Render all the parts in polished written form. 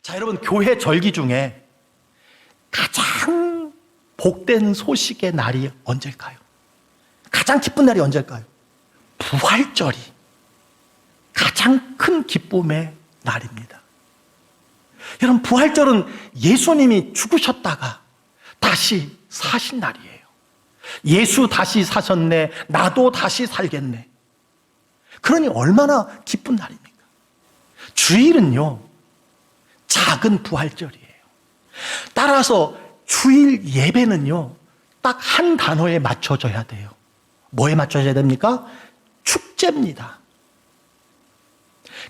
자, 여러분, 교회 절기 중에 가장 복된 소식의 날이 언제일까요? 가장 기쁜 날이 언제일까요? 부활절이 가장 큰 기쁨의 날입니다. 여러분, 부활절은 예수님이 죽으셨다가 다시 사신 날이에요. 예수 다시 사셨네, 나도 다시 살겠네. 그러니 얼마나 기쁜 날입니까? 주일은요, 작은 부활절이에요. 따라서 주일 예배는요, 딱 한 단어에 맞춰져야 돼요. 뭐에 맞춰져야 됩니까? 축제입니다.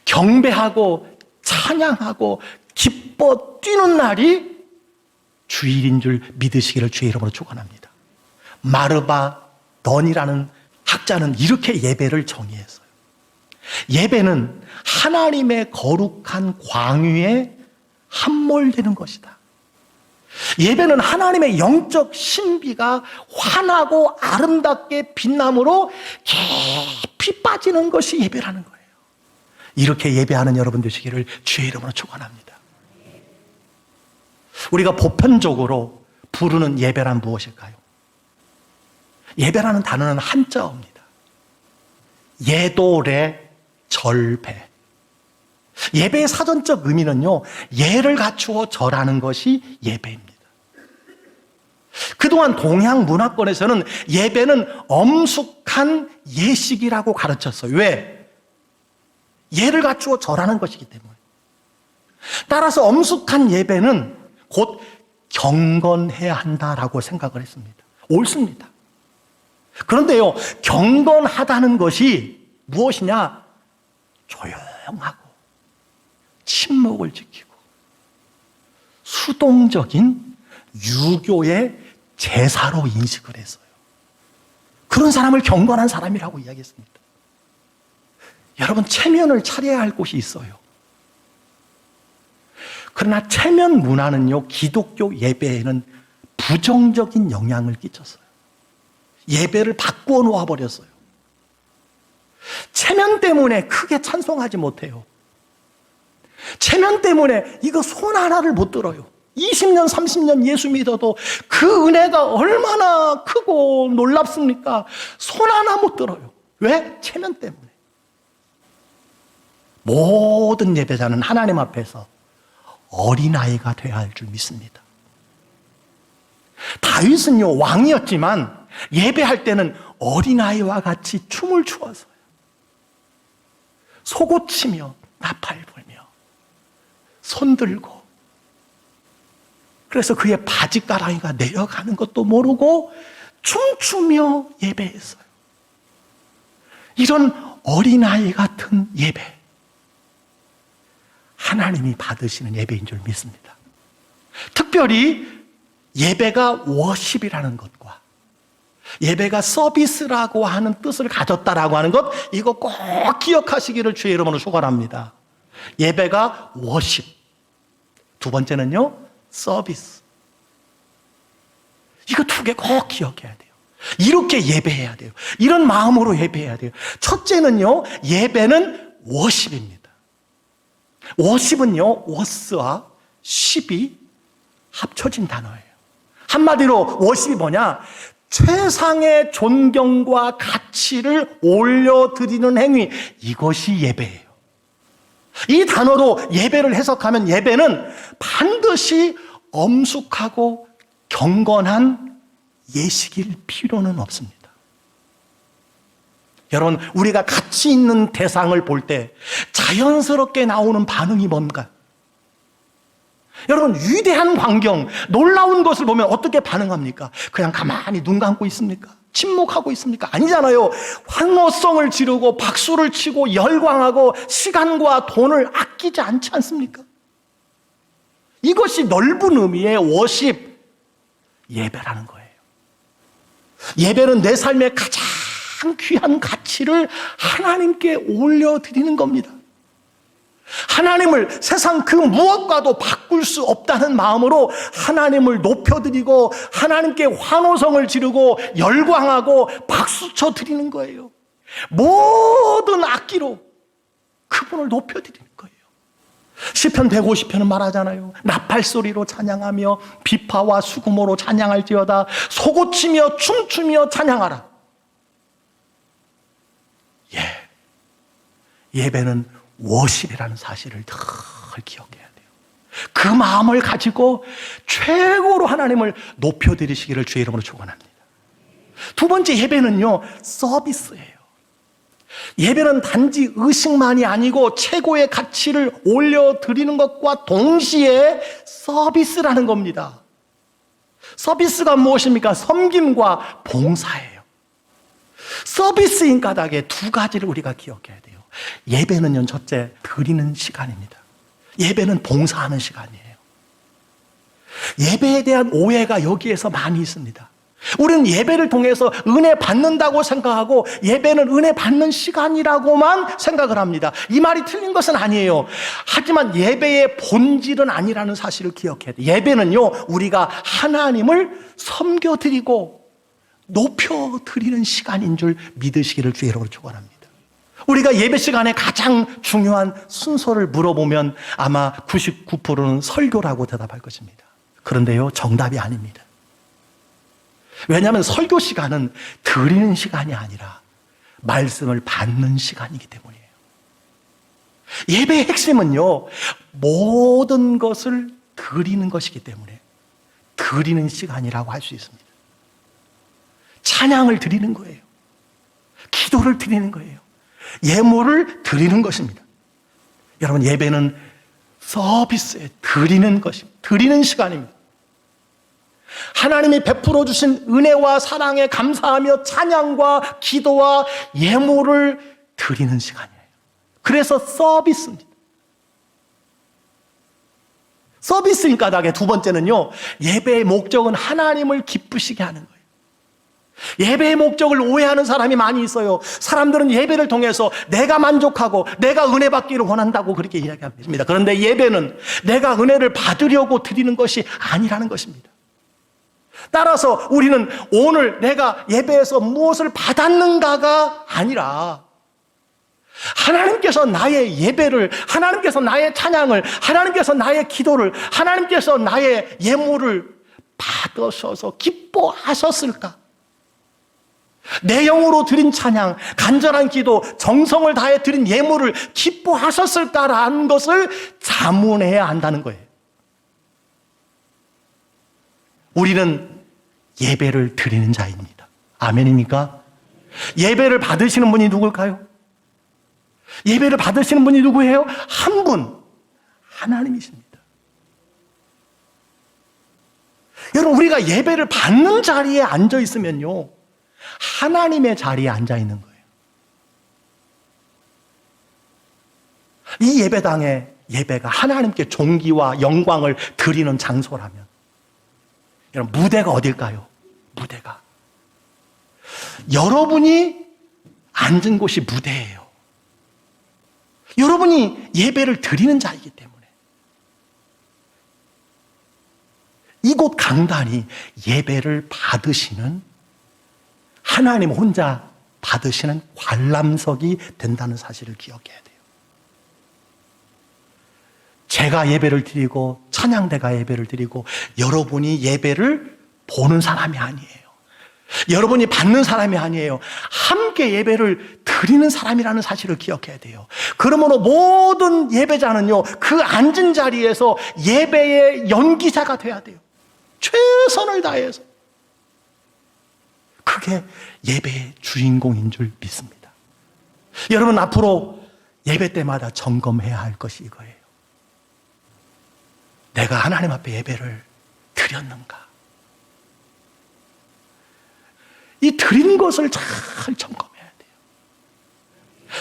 경배하고 찬양하고 기뻐 뛰는 날이 주일인 줄 믿으시기를 주의 이름으로 축원합니다. 마르바 넌이라는 학자는 이렇게 예배를 정의했어요. 예배는 하나님의 거룩한 광유에 함몰되는 것이다. 예배는 하나님의 영적 신비가 환하고 아름답게 빛남으로 깊이 빠지는 것이 예배라는 거예요. 이렇게 예배하는 여러분 되시기를 주의 이름으로 축원합니다. 우리가 보편적으로 부르는 예배란 무엇일까요? 예배라는 단어는 한자어입니다. 예도래 절배. 예배의 사전적 의미는요, 예를 갖추어 절하는 것이 예배입니다. 그동안 동양 문화권에서는 예배는 엄숙한 예식이라고 가르쳤어요. 왜? 예를 갖추어 절하는 것이기 때문에. 따라서 엄숙한 예배는 곧 경건해야 한다라고 생각을 했습니다. 옳습니다. 그런데요, 경건하다는 것이 무엇이냐? 조용하고 침묵을 지키고 수동적인 유교의 제사로 인식을 했어요. 그런 사람을 경건한 사람이라고 이야기했습니다. 여러분, 체면을 차려야 할 곳이 있어요. 그러나 체면 문화는요, 기독교 예배에는 부정적인 영향을 끼쳤어요. 예배를 바꾸어 놓아버렸어요. 체면 때문에 크게 찬송하지 못해요. 체면 때문에 이거 손 하나를 못 들어요. 20년, 30년 예수 믿어도 그 은혜가 얼마나 크고 놀랍습니까? 손 하나 못 들어요. 왜? 체면 때문에. 모든 예배자는 하나님 앞에서 어린아이가 되어야 할 줄 믿습니다. 다윗은요, 왕이었지만 예배할 때는 어린아이와 같이 춤을 추어서요. 속옷치며 나팔 불며 손 들고, 그래서 그의 바지가랑이가 내려가는 것도 모르고 춤추며 예배했어요. 이런 어린아이 같은 예배, 하나님이 받으시는 예배인 줄 믿습니다. 특별히 예배가 워십이라는 것과 예배가 서비스라고 하는 뜻을 가졌다라고 하는 것, 이거 꼭 기억하시기를 주의 이름으로 축원합니다. 예배가 워십, 두 번째는요, 서비스. 이거 두 개 꼭 기억해야 돼요. 이렇게 예배해야 돼요. 이런 마음으로 예배해야 돼요. 첫째는요, 예배는 워십입니다. 워십은요, 워스와 십이 합쳐진 단어예요. 한마디로 워십이 뭐냐? 최상의 존경과 가치를 올려드리는 행위, 이것이 예배예요. 이 단어로 예배를 해석하면 예배는 반드시 엄숙하고 경건한 예식일 필요는 없습니다. 여러분, 우리가 가치 있는 대상을 볼 때 자연스럽게 나오는 반응이 뭔가? 여러분, 위대한 광경, 놀라운 것을 보면 어떻게 반응합니까? 그냥 가만히 눈 감고 있습니까? 침묵하고 있습니까? 아니잖아요. 환호성을 지르고 박수를 치고 열광하고 시간과 돈을 아끼지 않지 않습니까? 이것이 넓은 의미의 워십, 예배라는 거예요. 예배는 내 삶의 가장 귀한 가치를 하나님께 올려드리는 겁니다. 하나님을 세상 그 무엇과도 바꿀 수 없다는 마음으로 하나님을 높여드리고 하나님께 환호성을 지르고 열광하고 박수쳐 드리는 거예요. 모든 악기로 그분을 높여드리는 거예요. 시편 150편은 말하잖아요. 나팔소리로 찬양하며 비파와 수금으로 찬양할지어다. 소고치며 춤추며 찬양하라. 예배는 워십이라는 사실을 늘 기억해야 돼요. 그 마음을 가지고 최고로 하나님을 높여드리시기를 주의 이름으로 축원합니다. 두 번째 예배는요, 서비스예요. 예배는 단지 의식만이 아니고 최고의 가치를 올려드리는 것과 동시에 서비스라는 겁니다. 서비스가 무엇입니까? 섬김과 봉사예요. 서비스인 까닭에 두 가지를 우리가 기억해야 돼요. 예배는요, 첫째, 드리는 시간입니다. 예배는 봉사하는 시간이에요. 예배에 대한 오해가 여기에서 많이 있습니다. 우리는 예배를 통해서 은혜 받는다고 생각하고 예배는 은혜 받는 시간이라고만 생각을 합니다. 이 말이 틀린 것은 아니에요. 하지만 예배의 본질은 아니라는 사실을 기억해야 돼요. 예배는요, 우리가 하나님을 섬겨드리고 높여드리는 시간인 줄 믿으시기를 주의 이름으로 축원합니다. 우리가 예배 시간에 가장 중요한 순서를 물어보면 아마 99%는 설교라고 대답할 것입니다. 그런데요, 정답이 아닙니다. 왜냐하면 설교 시간은 드리는 시간이 아니라 말씀을 받는 시간이기 때문이에요. 예배의 핵심은요, 모든 것을 드리는 것이기 때문에 드리는 시간이라고 할 수 있습니다. 찬양을 드리는 거예요. 기도를 드리는 거예요. 예물을 드리는 것입니다. 여러분, 예배는 서비스에 드리는 것입니다. 드리는 시간입니다. 하나님이 베풀어 주신 은혜와 사랑에 감사하며 찬양과 기도와 예물을 드리는 시간이에요. 그래서 서비스입니다. 서비스인 까닭에 두 번째는요, 예배의 목적은 하나님을 기쁘시게 하는 거예요. 예배의 목적을 오해하는 사람이 많이 있어요. 사람들은 예배를 통해서 내가 만족하고 내가 은혜 받기를 원한다고 그렇게 이야기합니다. 그런데 예배는 내가 은혜를 받으려고 드리는 것이 아니라는 것입니다. 따라서 우리는 오늘 내가 예배에서 무엇을 받았는가가 아니라 하나님께서 나의 예배를, 하나님께서 나의 찬양을, 하나님께서 나의 기도를, 하나님께서 나의 예물을 받으셔서 기뻐하셨을까? 내 영으로 드린 찬양, 간절한 기도, 정성을 다해 드린 예물을 기뻐하셨을까라는 것을 자문해야 한다는 거예요. 우리는 예배를 드리는 자입니다. 아멘입니까? 예배를 받으시는 분이 누굴까요? 예배를 받으시는 분이 누구예요? 한 분, 하나님이십니다. 여러분, 우리가 예배를 받는 자리에 앉아 있으면요, 하나님의 자리에 앉아 있는 거예요. 이 예배당의 예배가 하나님께 존귀와 영광을 드리는 장소라면, 여러분, 무대가 어딜까요? 무대가 여러분이 앉은 곳이 무대예요. 여러분이 예배를 드리는 자이기 때문에 이곳 강단이 예배를 받으시는, 하나님 혼자 받으시는 관람석이 된다는 사실을 기억해야 돼요. 제가 예배를 드리고 찬양대가 예배를 드리고 여러분이 예배를 보는 사람이 아니에요. 여러분이 받는 사람이 아니에요. 함께 예배를 드리는 사람이라는 사실을 기억해야 돼요. 그러므로 모든 예배자는요, 그 앉은 자리에서 예배의 연기자가 돼야 돼요. 최선을 다해서. 그게 예배의 주인공인 줄 믿습니다. 여러분, 앞으로 예배 때마다 점검해야 할 것이 이거예요. 내가 하나님 앞에 예배를 드렸는가? 이 드린 것을 잘 점검해야 돼요.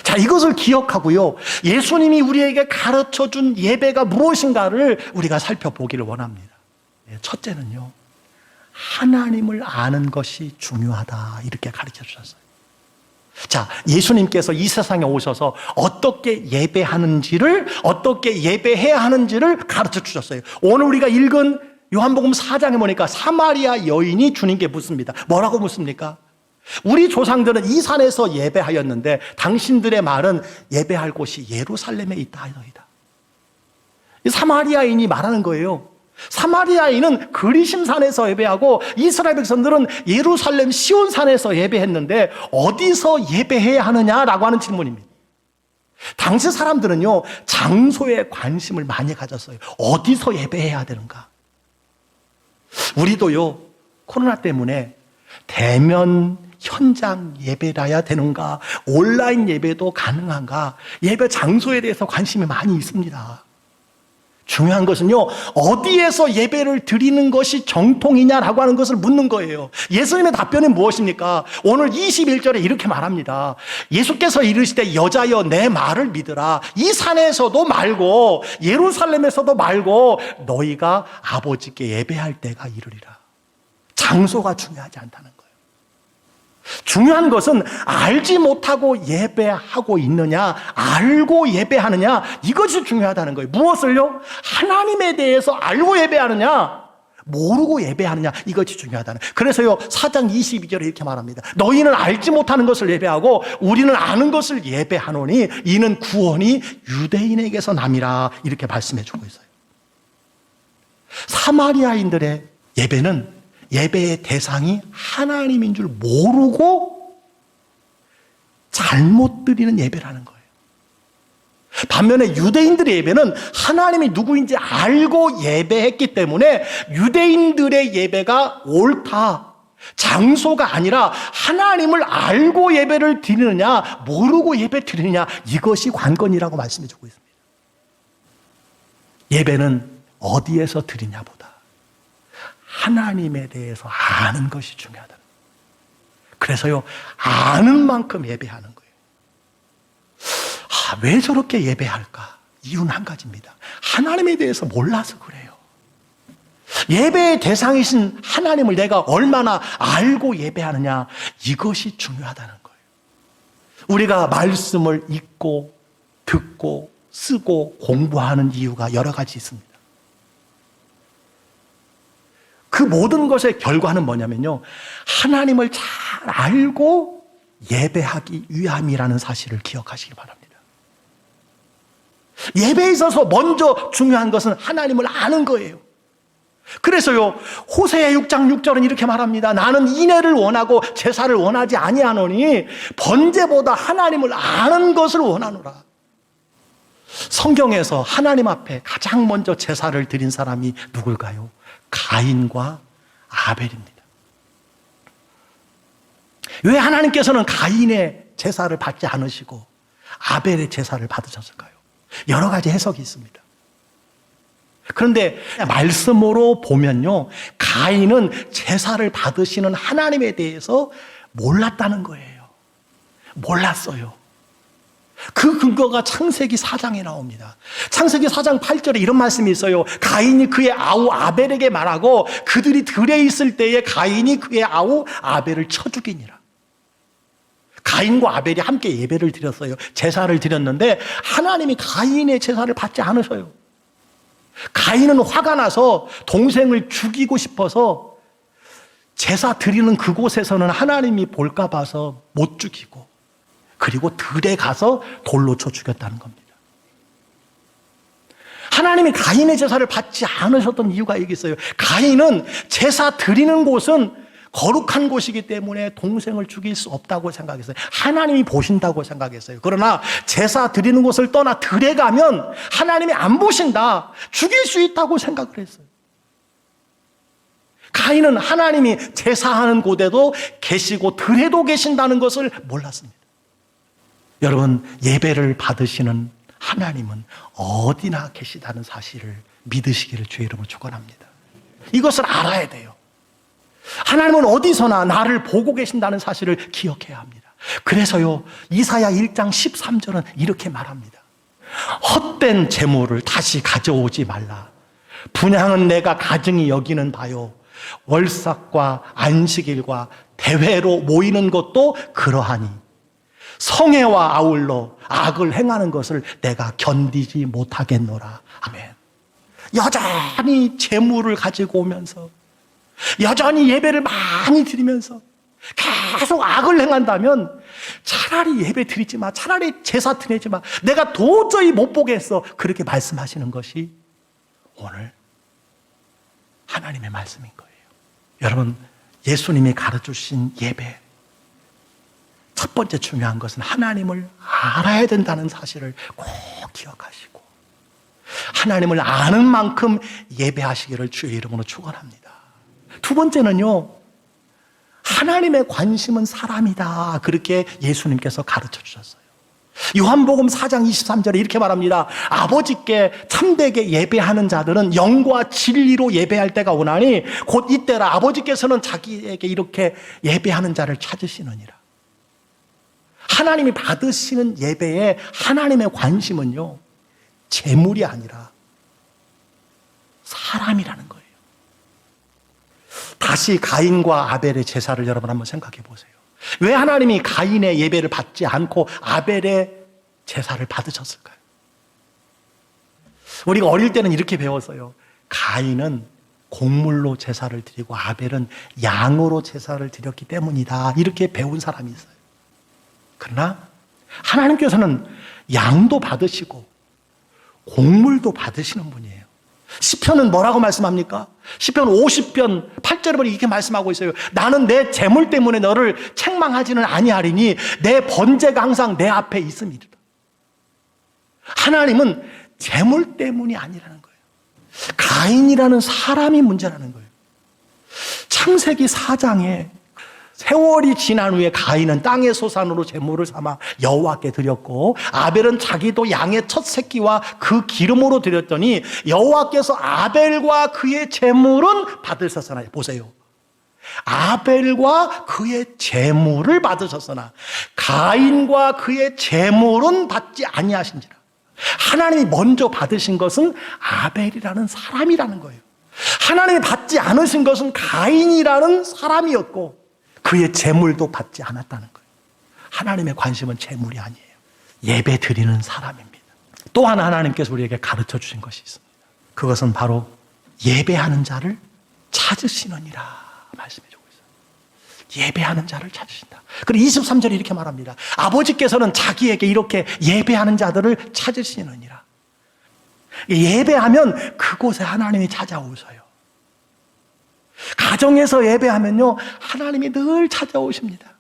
자, 이것을 기억하고요, 예수님이 우리에게 가르쳐준 예배가 무엇인가를 우리가 살펴보기를 원합니다. 첫째는요, 하나님을 아는 것이 중요하다, 이렇게 가르쳐 주셨어요. 자, 예수님께서 이 세상에 오셔서 어떻게 예배하는지를, 어떻게 예배해야 하는지를 가르쳐 주셨어요. 오늘 우리가 읽은 요한복음 4장에 보니까 사마리아 여인이 주님께 묻습니다. 뭐라고 묻습니까? 우리 조상들은 이 산에서 예배하였는데 당신들의 말은 예배할 곳이 예루살렘에 있다 하이다. 이 사마리아인이 말하는 거예요. 사마리아인은 그리심산에서 예배하고 이스라엘 백성들은 예루살렘 시온산에서 예배했는데 어디서 예배해야 하느냐라고 하는 질문입니다. 당시 사람들은요, 장소에 관심을 많이 가졌어요. 어디서 예배해야 되는가? 우리도요, 코로나 때문에 대면 현장 예배라야 되는가? 온라인 예배도 가능한가? 예배 장소에 대해서 관심이 많이 있습니다. 중요한 것은요, 어디에서 예배를 드리는 것이 정통이냐라고 하는 것을 묻는 거예요. 예수님의 답변은 무엇입니까? 오늘 21절에 이렇게 말합니다. 예수께서 이르시되 여자여 내 말을 믿으라. 이 산에서도 말고 예루살렘에서도 말고 너희가 아버지께 예배할 때가 이르리라. 장소가 중요하지 않다는 거예요. 중요한 것은 알지 못하고 예배하고 있느냐, 알고 예배하느냐, 이것이 중요하다는 거예요. 무엇을요? 하나님에 대해서 알고 예배하느냐, 모르고 예배하느냐, 이것이 중요하다는 거예요. 그래서요, 4장 22절에 이렇게 말합니다. 너희는 알지 못하는 것을 예배하고 우리는 아는 것을 예배하노니 이는 구원이 유대인에게서 남이라, 이렇게 말씀해 주고 있어요. 사마리아인들의 예배는 예배의 대상이 하나님인 줄 모르고 잘못 드리는 예배라는 거예요. 반면에 유대인들의 예배는 하나님이 누구인지 알고 예배했기 때문에 유대인들의 예배가 옳다. 장소가 아니라 하나님을 알고 예배를 드리느냐, 모르고 예배 드리느냐, 이것이 관건이라고 말씀해 주고 있습니다. 예배는 어디에서 드리냐보다 하나님에 대해서 아는 것이 중요하다. 그래서요, 아는 만큼 예배하는 거예요. 왜 저렇게 예배할까? 이유는 한 가지입니다. 하나님에 대해서 몰라서 그래요. 예배의 대상이신 하나님을 내가 얼마나 알고 예배하느냐, 이것이 중요하다는 거예요. 우리가 말씀을 읽고 듣고 쓰고 공부하는 이유가 여러 가지 있습니다. 그 모든 것의 결과는 뭐냐면요, 하나님을 잘 알고 예배하기 위함이라는 사실을 기억하시기 바랍니다. 예배에 있어서 먼저 중요한 것은 하나님을 아는 거예요. 그래서요, 호세아 6장 6절은 이렇게 말합니다. 나는 인애를 원하고 제사를 원하지 아니하노니 번제보다 하나님을 아는 것을 원하노라. 성경에서 하나님 앞에 가장 먼저 제사를 드린 사람이 누굴까요? 가인과 아벨입니다. 왜 하나님께서는 가인의 제사를 받지 않으시고 아벨의 제사를 받으셨을까요? 여러 가지 해석이 있습니다. 그런데 말씀으로 보면요, 가인은 제사를 받으시는 하나님에 대해서 몰랐다는 거예요. 몰랐어요. 그 근거가 창세기 4장에 나옵니다. 창세기 4장 8절에 이런 말씀이 있어요. 가인이 그의 아우 아벨에게 말하고 그들이 들에 있을 때에 가인이 그의 아우 아벨을 쳐 죽이니라. 가인과 아벨이 함께 예배를 드렸어요. 제사를 드렸는데 하나님이 가인의 제사를 받지 않으셔요. 가인은 화가 나서 동생을 죽이고 싶어서 제사 드리는 그곳에서는 하나님이 볼까 봐서 못 죽이고, 그리고 들에 가서 돌로 쳐 죽였다는 겁니다. 하나님이 가인의 제사를 받지 않으셨던 이유가 여기 있어요. 가인은 제사 드리는 곳은 거룩한 곳이기 때문에 동생을 죽일 수 없다고 생각했어요. 하나님이 보신다고 생각했어요. 그러나 제사 드리는 곳을 떠나 들에 가면 하나님이 안 보신다, 죽일 수 있다고 생각을 했어요. 가인은 하나님이 제사하는 곳에도 계시고 들에도 계신다는 것을 몰랐습니다. 여러분, 예배를 받으시는 하나님은 어디나 계시다는 사실을 믿으시기를 주의 이름으로 축원합니다. 이것을 알아야 돼요. 하나님은 어디서나 나를 보고 계신다는 사실을 기억해야 합니다. 그래서요, 이사야 1장 13절은 이렇게 말합니다. 헛된 재물을 다시 가져오지 말라. 분향은 내가 가증히 여기는 바요. 월삭과 안식일과 대회로 모이는 것도 그러하니 성회와 아울러 악을 행하는 것을 내가 견디지 못하겠노라. 아멘. 여전히 재물을 가지고 오면서, 여전히 예배를 많이 드리면서 계속 악을 행한다면 차라리 예배 드리지 마, 차라리 제사 드리지 마, 내가 도저히 못 보겠어, 그렇게 말씀하시는 것이 오늘 하나님의 말씀인 거예요. 여러분, 예수님이 가르쳐주신 예배, 첫 번째 중요한 것은 하나님을 알아야 된다는 사실을 꼭 기억하시고 하나님을 아는 만큼 예배하시기를 주의 이름으로 축원합니다. 두 번째는요, 하나님의 관심은 사람이다. 그렇게 예수님께서 가르쳐 주셨어요. 요한복음 4장 23절에 이렇게 말합니다. 아버지께 참되게 예배하는 자들은 영과 진리로 예배할 때가 오나니 곧 이때라. 아버지께서는 자기에게 이렇게 예배하는 자를 찾으시느니라. 하나님이 받으시는 예배에 하나님의 관심은요, 재물이 아니라 사람이라는 거예요. 다시 가인과 아벨의 제사를 여러분 한번 생각해 보세요. 왜 하나님이 가인의 예배를 받지 않고 아벨의 제사를 받으셨을까요? 우리가 어릴 때는 이렇게 배웠어요. 가인은 곡물로 제사를 드리고 아벨은 양으로 제사를 드렸기 때문이다. 이렇게 배운 사람이 있어요. 그러나 하나님께서는 양도 받으시고 곡물도 받으시는 분이에요. 시편은 뭐라고 말씀합니까? 시편 50편 8절에 보니 이렇게 말씀하고 있어요. 나는 내 재물 때문에 너를 책망하지는 아니하리니 내 번제가 항상 내 앞에 있음이다. 하나님은 재물 때문이 아니라는 거예요. 가인이라는 사람이 문제라는 거예요. 창세기 4장에 세월이 지난 후에 가인은 땅의 소산으로 제물을 삼아 여호와께 드렸고 아벨은 자기도 양의 첫 새끼와 그 기름으로 드렸더니 여호와께서 아벨과 그의 제물은 받으셨으나, 보세요, 아벨과 그의 제물을 받으셨으나 가인과 그의 제물은 받지 아니하신지라. 하나님이 먼저 받으신 것은 아벨이라는 사람이라는 거예요. 하나님이 받지 않으신 것은 가인이라는 사람이었고 그의 재물도 받지 않았다는 거예요. 하나님의 관심은 재물이 아니에요. 예배 드리는 사람입니다. 또 하나 하나님께서 우리에게 가르쳐 주신 것이 있습니다. 그것은 바로 예배하는 자를 찾으시느니라 말씀해 주고 있어요. 예배하는 자를 찾으신다. 그리고 23절에 이렇게 말합니다. 아버지께서는 자기에게 이렇게 예배하는 자들을 찾으시느니라. 예배하면 그곳에 하나님이 찾아오셔요. 가정에서 예배하면요, 하나님이 늘 찾아오십니다.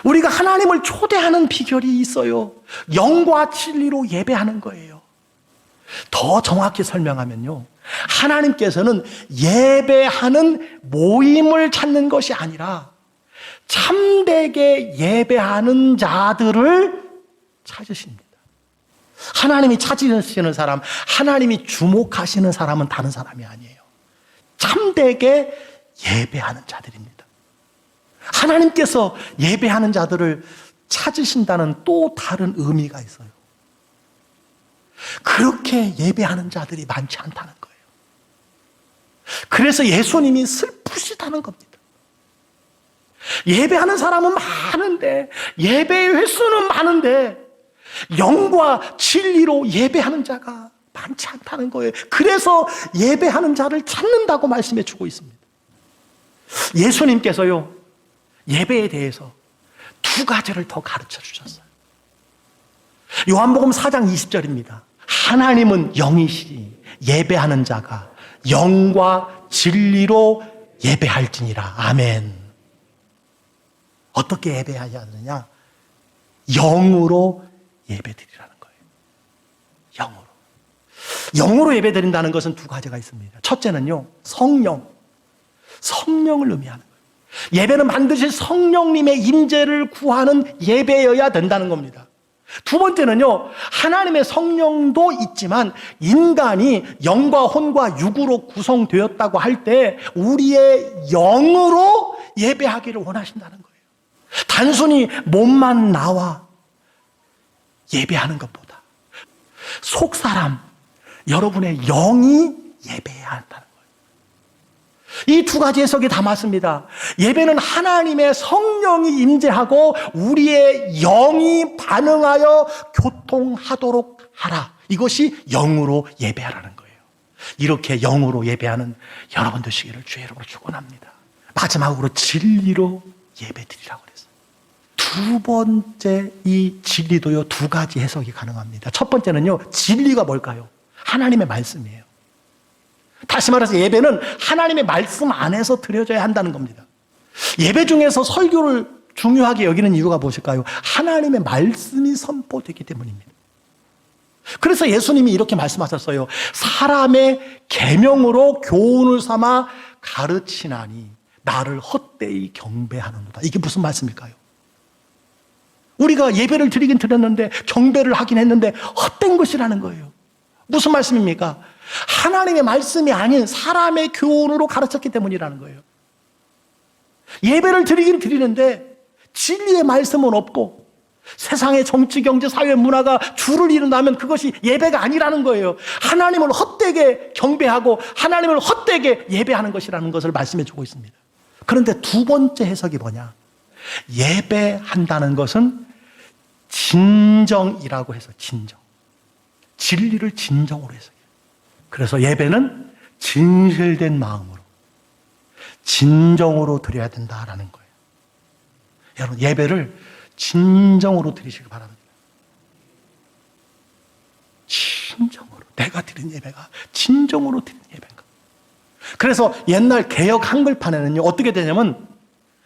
우리가 하나님을 초대하는 비결이 있어요. 영과 진리로 예배하는 거예요. 더 정확히 설명하면요, 하나님께서는 예배하는 모임을 찾는 것이 아니라 참되게 예배하는 자들을 찾으십니다. 하나님이 찾으시는 사람, 하나님이 주목하시는 사람은 다른 사람이 아니에요. 참되게 예배하는 자들입니다. 하나님께서 예배하는 자들을 찾으신다는 또 다른 의미가 있어요. 그렇게 예배하는 자들이 많지 않다는 거예요. 그래서 예수님이 슬프시다는 겁니다. 예배하는 사람은 많은데, 예배의 횟수는 많은데 영과 진리로 예배하는 자가 많지 않다는 거예요. 그래서 예배하는 자를 찾는다고 말씀해 주고 있습니다. 예수님께서요, 예배에 대해서 두 가지를 더 가르쳐 주셨어요. 요한복음 4장 20절입니다. 하나님은 영이시니 예배하는 자가 영과 진리로 예배할지니라. 아멘. 어떻게 예배해야 하느냐? 영으로 예배드리라는 거예요. 영으로. 영으로 예배드린다는 것은 두 가지가 있습니다. 첫째는요, 성령을 의미하는 거예요. 예배는 반드시 성령님의 임재를 구하는 예배여야 된다는 겁니다. 두 번째는요, 하나님의 성령도 있지만 인간이 영과 혼과 육으로 구성되었다고 할 때 우리의 영으로 예배하기를 원하신다는 거예요. 단순히 몸만 나와 예배하는 것보다 속사람, 여러분의 영이 예배해야 한다는 거예요. 이 두 가지 해석이 다 맞습니다. 예배는 하나님의 성령이 임재하고 우리의 영이 반응하여 교통하도록 하라. 이것이 영으로 예배하라는 거예요. 이렇게 영으로 예배하는 여러분 되시기를 주의 이름으로 축원합니다. 마지막으로 진리로 예배드리라고 그랬어요. 두 번째 이 진리도요, 두 가지 해석이 가능합니다. 첫 번째는요, 진리가 뭘까요? 하나님의 말씀이에요. 다시 말해서 예배는 하나님의 말씀 안에서 드려져야 한다는 겁니다. 예배 중에서 설교를 중요하게 여기는 이유가 무엇일까요? 하나님의 말씀이 선포되기 때문입니다. 그래서 예수님이 이렇게 말씀하셨어요. 사람의 계명으로 교훈을 삼아 가르치나니 나를 헛되이 경배하는도다. 이게 무슨 말씀일까요? 우리가 예배를 드리긴 드렸는데 경배를 하긴 했는데 헛된 것이라는 거예요. 무슨 말씀입니까? 하나님의 말씀이 아닌 사람의 교훈으로 가르쳤기 때문이라는 거예요. 예배를 드리긴 드리는데 진리의 말씀은 없고 세상의 정치, 경제, 사회, 문화가 주를 이룬다면 그것이 예배가 아니라는 거예요. 하나님을 헛되게 경배하고 하나님을 헛되게 예배하는 것이라는 것을 말씀해 주고 있습니다. 그런데 두 번째 해석이 뭐냐? 예배한다는 것은 진정이라고 해서 진정. 진리를 진정으로 해석해요. 그래서 예배는 진실된 마음으로, 진정으로 드려야 된다라는 거예요. 여러분, 예배를 진정으로 드리시길 바랍니다. 진정으로. 내가 드린 예배가 진정으로 드린 예배인가. 그래서 옛날 개역 한글판에는요, 어떻게 되냐면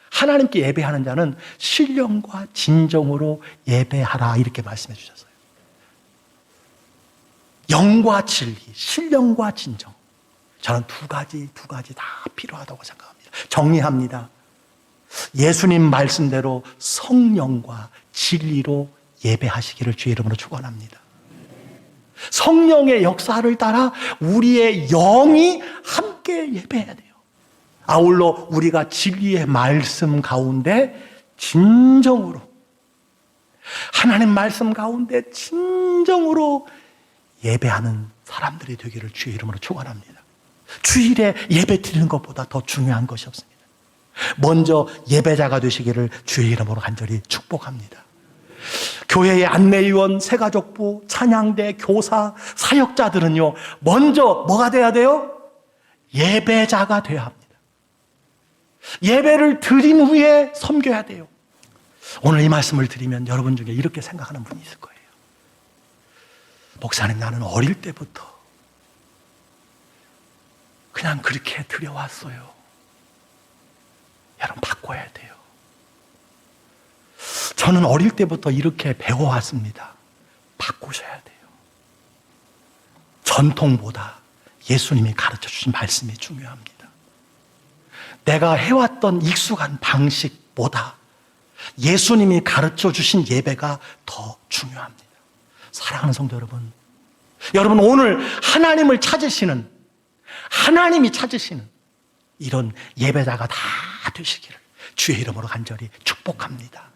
하나님께 예배하는 자는 신령과 진정으로 예배하라 이렇게 말씀해 주셨어요. 영과 진리, 신령과 진정. 저는 두 가지 다 필요하다고 생각합니다. 정리합니다. 예수님 말씀대로 성령과 진리로 예배하시기를 주의 이름으로 축원합니다. 성령의 역사를 따라 우리의 영이 함께 예배해야 돼요. 아울러 우리가 진리의 말씀 가운데 진정으로, 하나님 말씀 가운데 진정으로 예배하는 사람들이 되기를 주의 이름으로 축원합니다. 주일에 예배 드리는 것보다 더 중요한 것이 없습니다. 먼저 예배자가 되시기를 주의 이름으로 간절히 축복합니다. 교회의 안내위원, 새가족부, 찬양대, 교사, 사역자들은요, 먼저 뭐가 돼야 돼요? 예배자가 돼야 합니다. 예배를 드린 후에 섬겨야 돼요. 오늘 이 말씀을 드리면 여러분 중에 이렇게 생각하는 분이 있을 거예요. 목사님, 나는 어릴 때부터 그냥 그렇게 드려왔어요. 여러분, 바꿔야 돼요. 저는 어릴 때부터 이렇게 배워왔습니다. 바꾸셔야 돼요. 전통보다 예수님이 가르쳐 주신 말씀이 중요합니다. 내가 해왔던 익숙한 방식보다 예수님이 가르쳐 주신 예배가 더 중요합니다. 사랑하는 성도 여러분, 여러분 오늘 하나님이 찾으시는 이런 예배자가 다 되시기를 주의 이름으로 간절히 축복합니다.